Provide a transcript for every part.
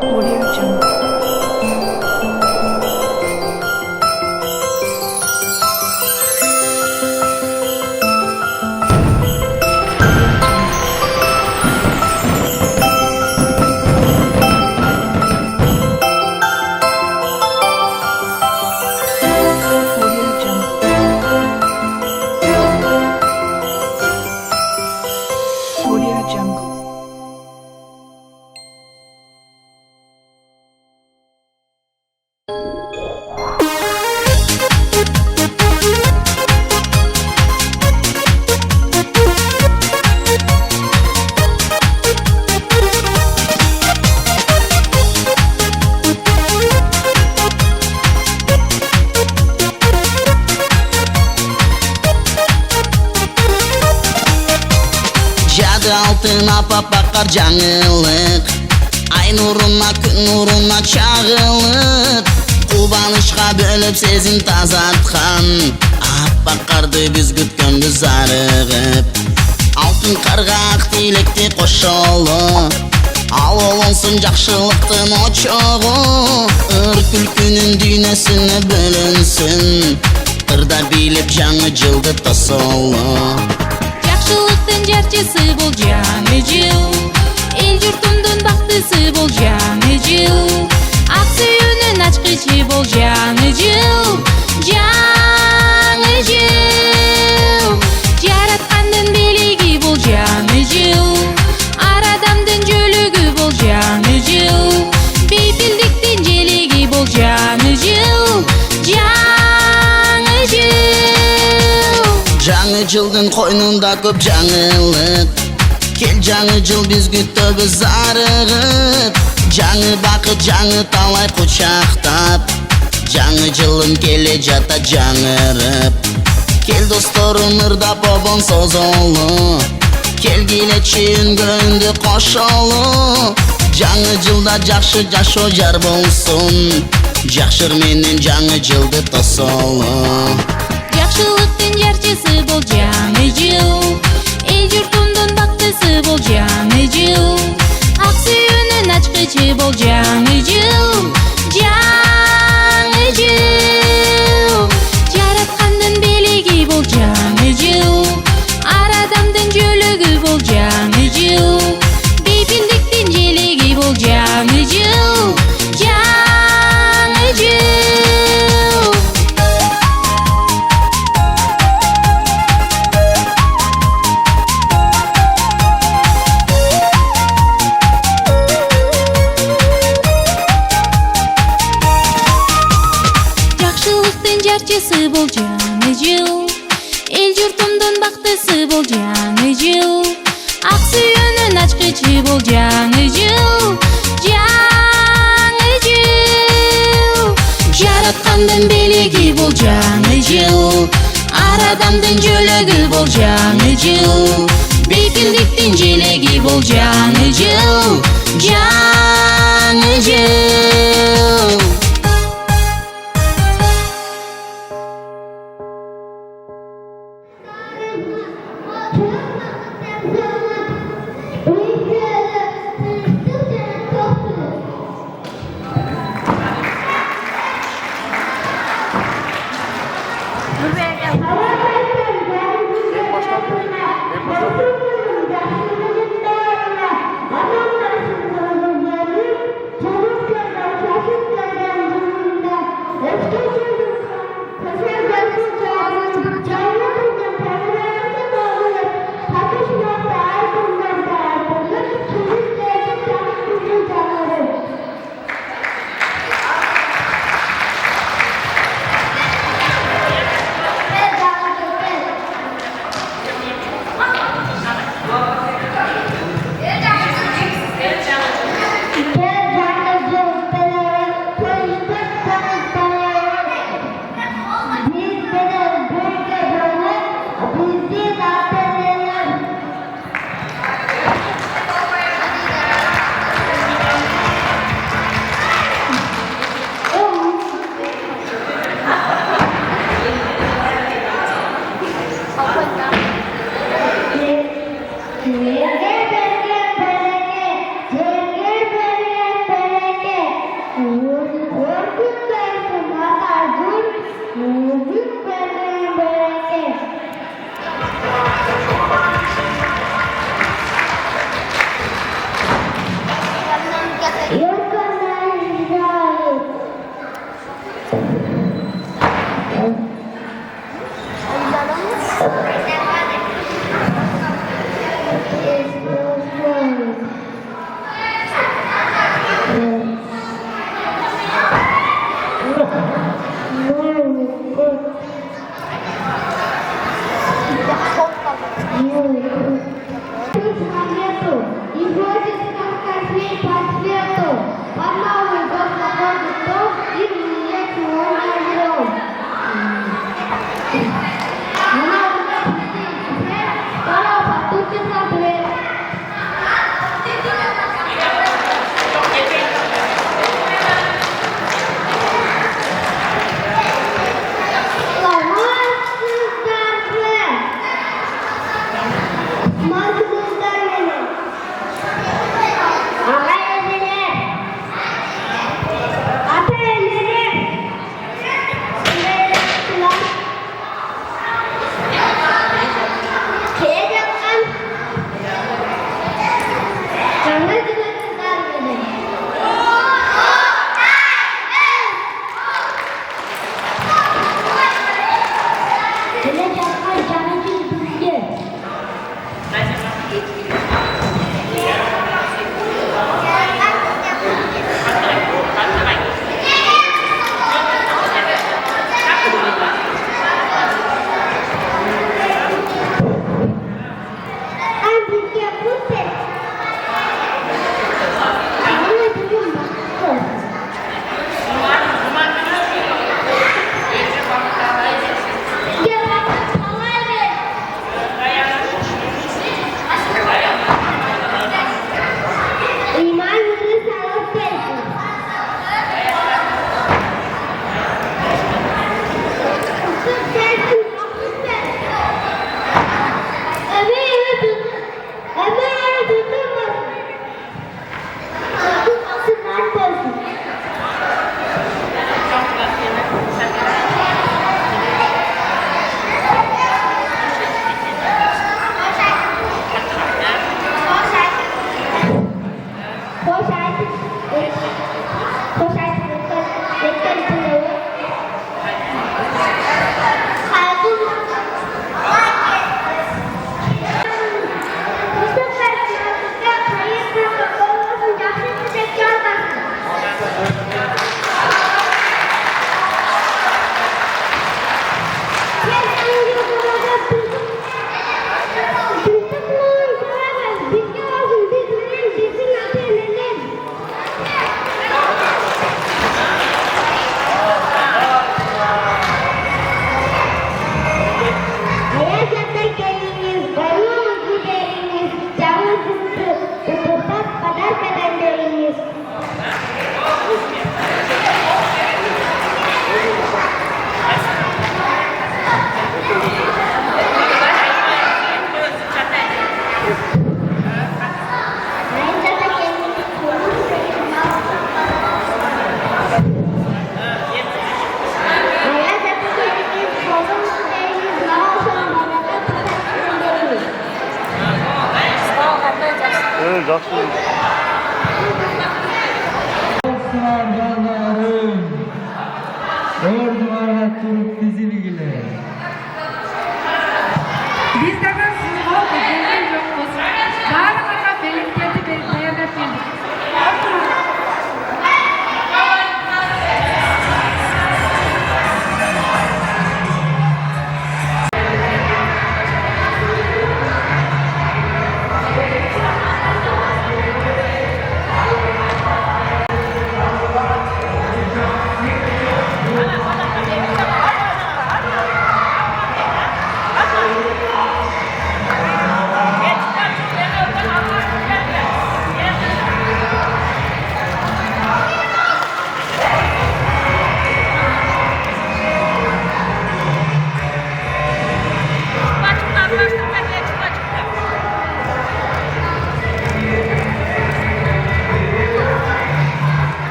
боюнча. Алтын апап бақар жаңылық, ай нұрына күн нұрына чағылық, қубанышқа бөліп сезім тазартқан, аппақ қарды біз күткенбіз зарығып. Алтын қарға ақ тілекте қошолы, ал олонсын жақшылықтың очоғы, ыр күлкінің дүйнесіне бөлінсін, ырда билеп жаңы жылды тосолы. Жақшылықтың жарчысы бол жаңы жыл, ел жұртымдың бақтысы бол жаңы жыл, ақ сүйінің ашқычы бол жаңы жыл, жаңы жыл. Жаратқандың белегі бол жаңы жыл, ар адамдың жөлігі бол жаңы жыл, бейпілдіктің желегі бол жаңы жыл, жаңы жыл. Жаңы жылдың қойнында көп жаңылық, кел жаңы жыл біз күтөбүз зарығып. Жаңы бақыт жаңы талай құшақтап, жаңы жылым келе жата жаңырып. Кел досторым ырдап обон созолу, кел келечи үнгөндү кошолу. Жаңы жылда жакшы жашоо жар болсун, жакшыр менен жаңы жылды тосолу. Жақшылықтың жарчысы бол жаңы жыл, ел жұртымдың бақтысы бол жаңы жыл, ақ сүйінің ашқычы бол жаңы жыл, жаңы жыл. Жаратқандың белегі бол жаңы жыл, ар адамдың жөлігі бол жаңы жыл, бейпілдіктің желегі бол жаңы жыл, жаңы жыл. Жарчысы бол жаңы жыл, ел жұртымдың бақтысы бол жаңы жыл, ақ сүйінің ашқычы бол жаңы жыл, жаңы жыл. Жаратқандың белегі бол жаңы жыл, ар адамдың жөлігі бол жаңы жыл, бейпілдіктің желегі бол жаңы жыл, жаңы жыл. Жақсы. Жандарым, ордуңарга туруп тизилгиле. Биз дагы сизге келген жокпуз. Баарыңарга белгитерди даярдап келдик.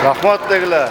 Rahmat degile.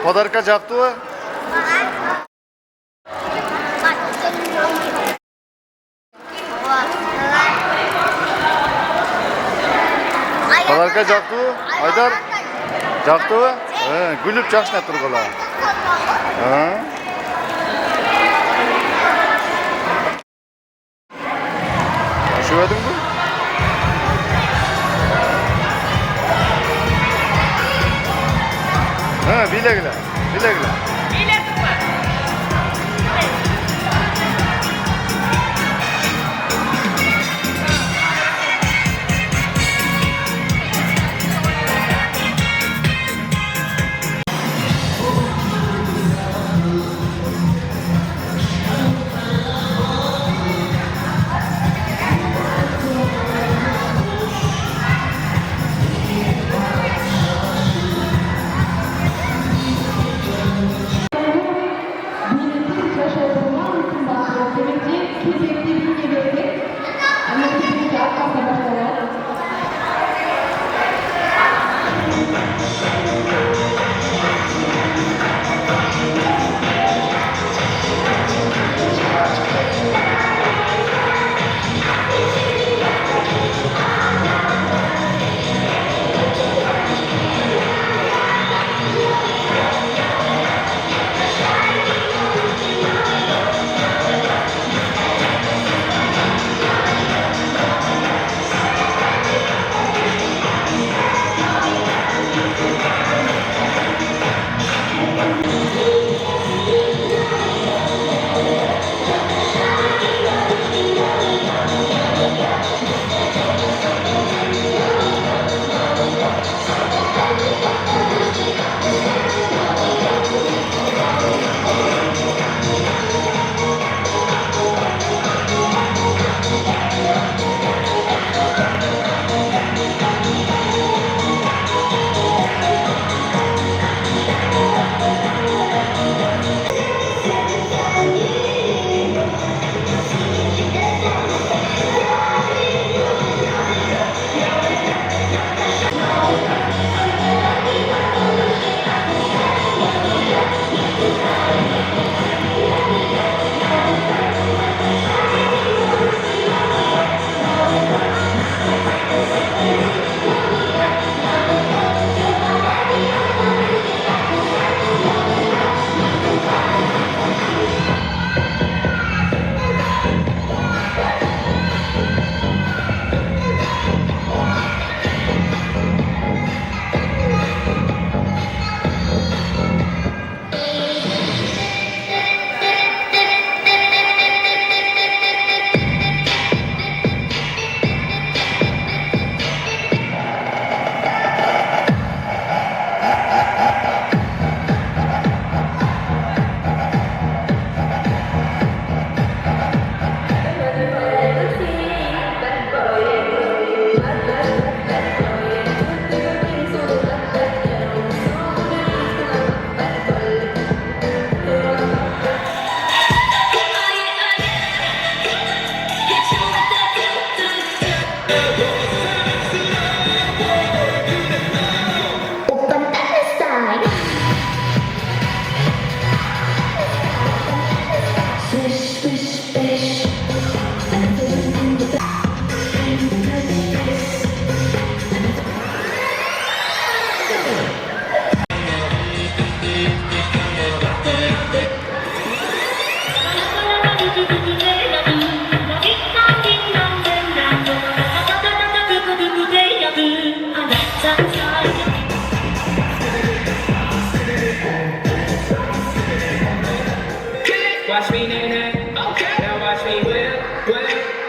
Подарка жактыбы? Подарка жактыбы? Айдар? Жактыбы? Күлүп жакшына тургула. Ашыбадыңбы? Bilegler, bilegler. Biletim var.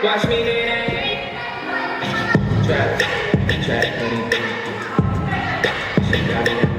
watch me dance. Trap, trap, honey. She got it.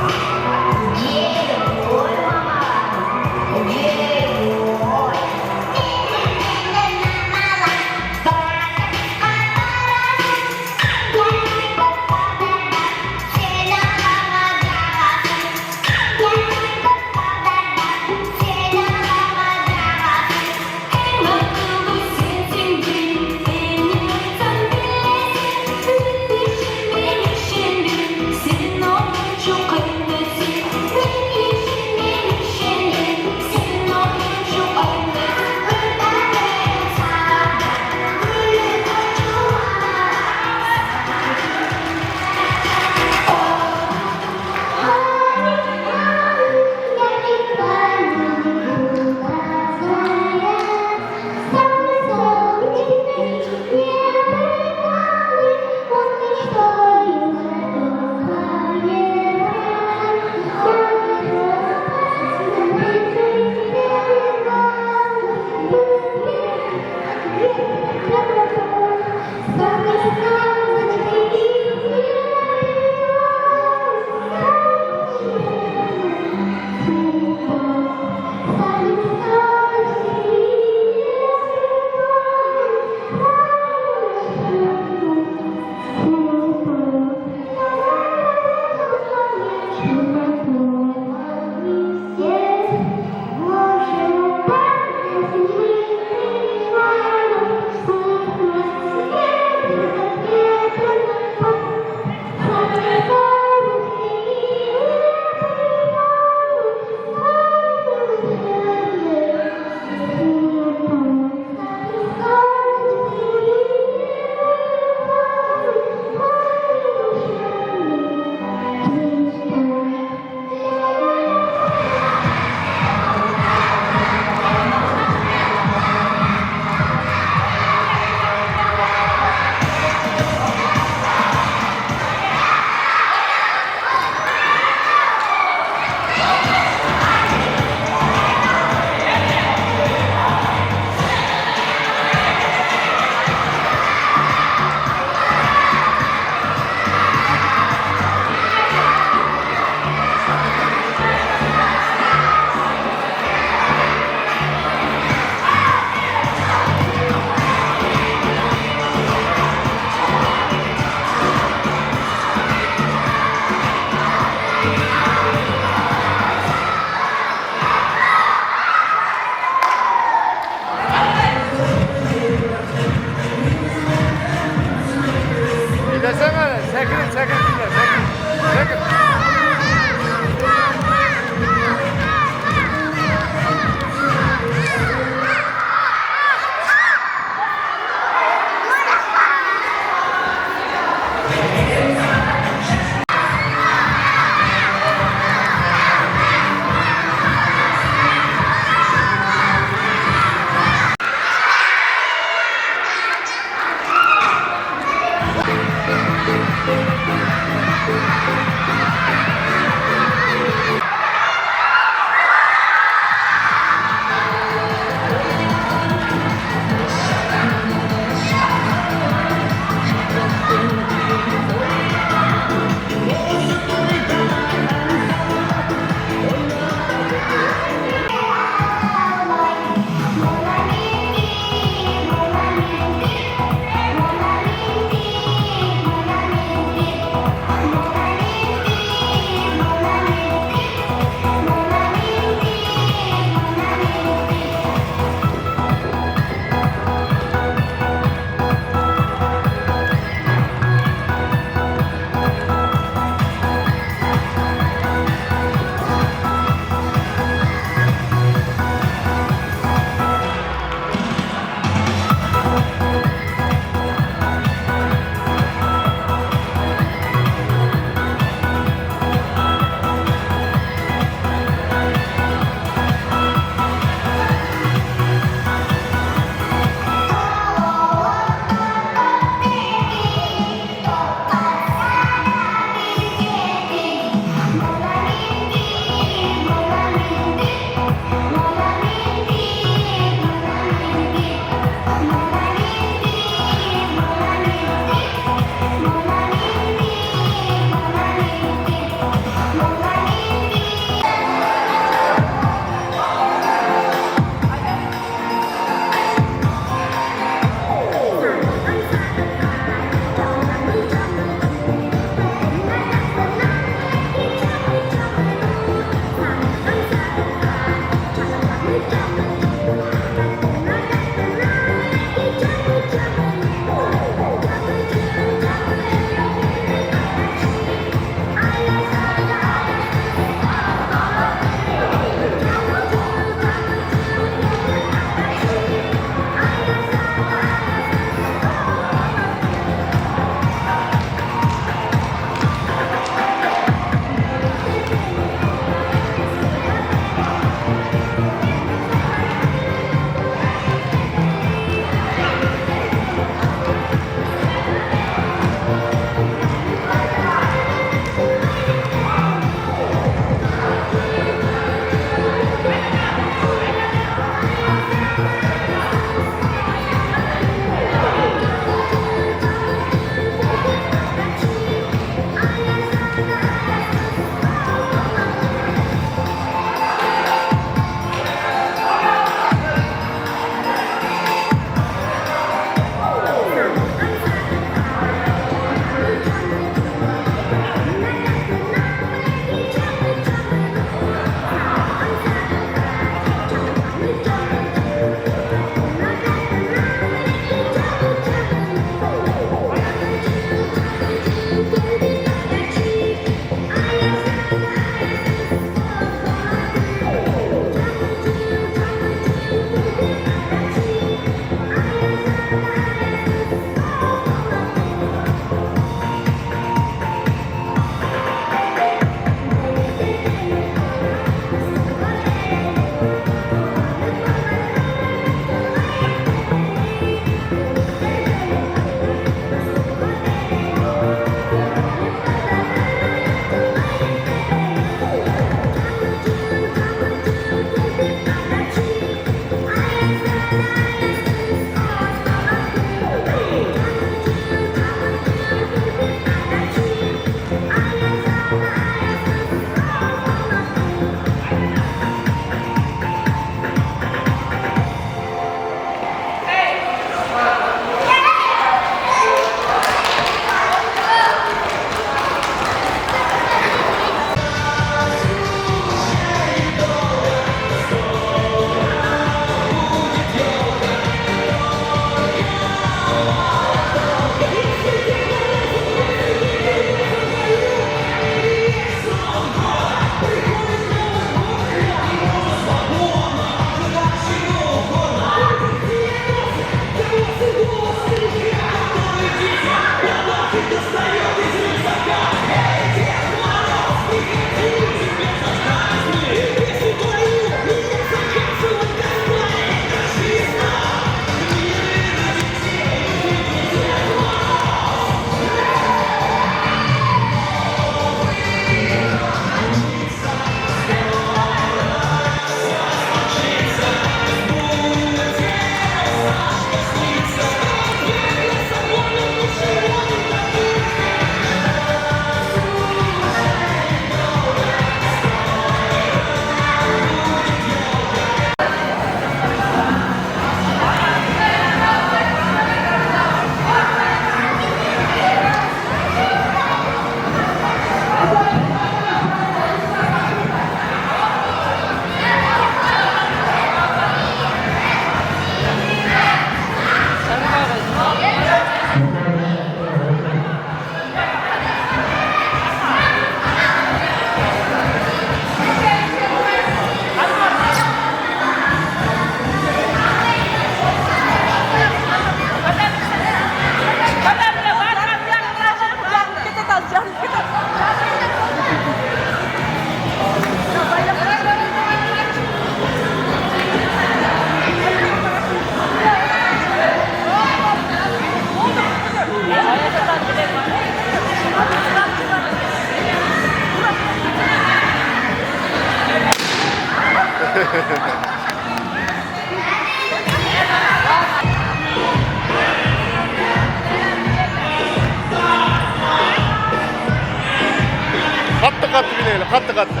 Katlı bileyle, katlı.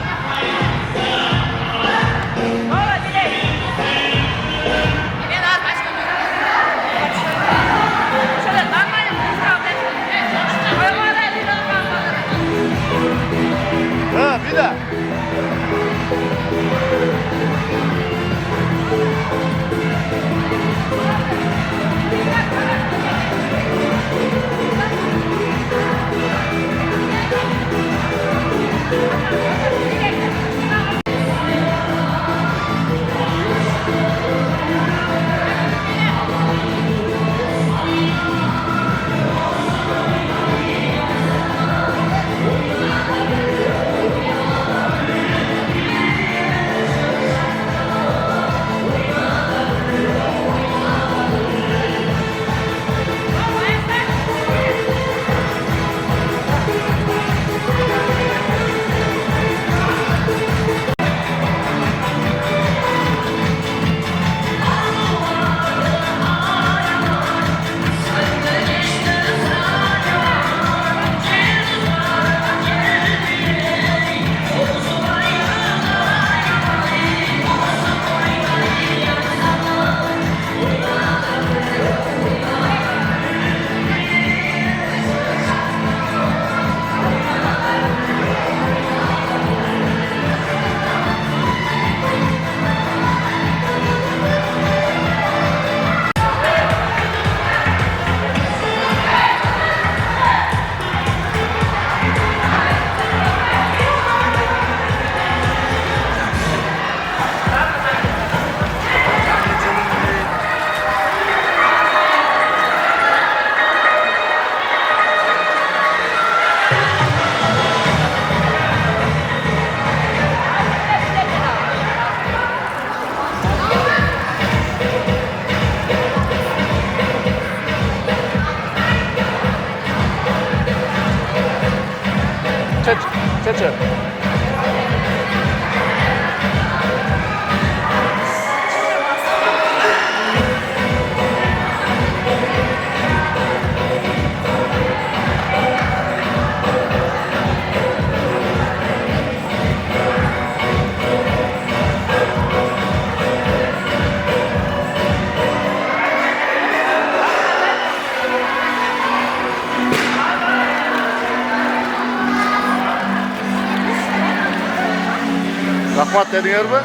Ha, bir daha. Çeçe. Рахмат дедиңерби?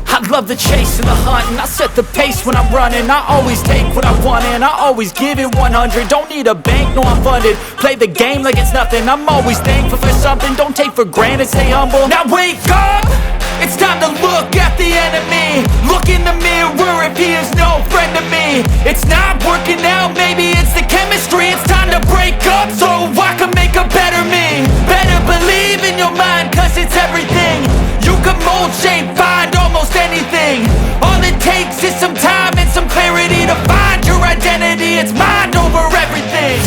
I love the chase and the hunt, and I set the pace when I'm running. I always take what I want and I always give it 100. Don't need a bank, no I'm funded. Play the game like it's nothing. I'm always thankful for something. Don't take for granted, stay humble. Now wake up! It's time to look at the enemy. Look in the mirror if he is no friend to me. It's not working out, maybe it's the chemistry. It's time to break up so I can make a better me. Better believe in your mind, cause it's everything. You can mold, shape, find almost anything. All it takes is some time and some clarity to find your identity. It's mind over everything.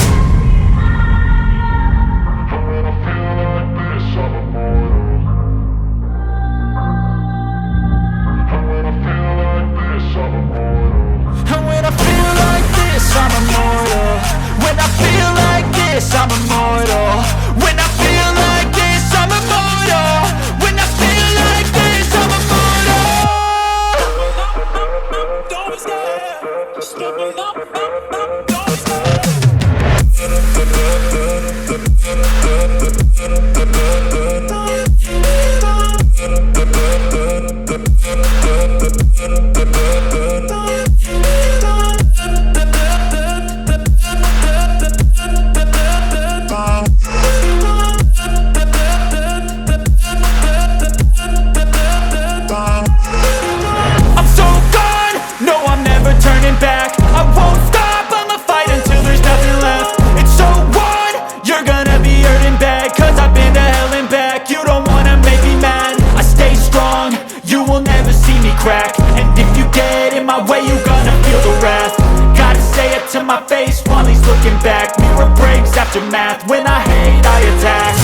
And when I feel like this, I'm immortal. When I feel like this, I'm immortal. When I feel like this, I'm immortal. When I feel like this, I'm immortal. Don't be scared. Just give me up. Don't be scared. I'm so gone, no I'm never turning back. I won't stop, I'ma fight until there's nothing left. It's so on, you're gonna be hurting bad. Cause I've been to hell and back. You don't wanna make me mad. I stay strong, you will never see me crack. And if you get in my way, you're gonna feel the wrath. Gotta say it to my face while he's looking back. Mirror breaks after math. When I hate, I attack.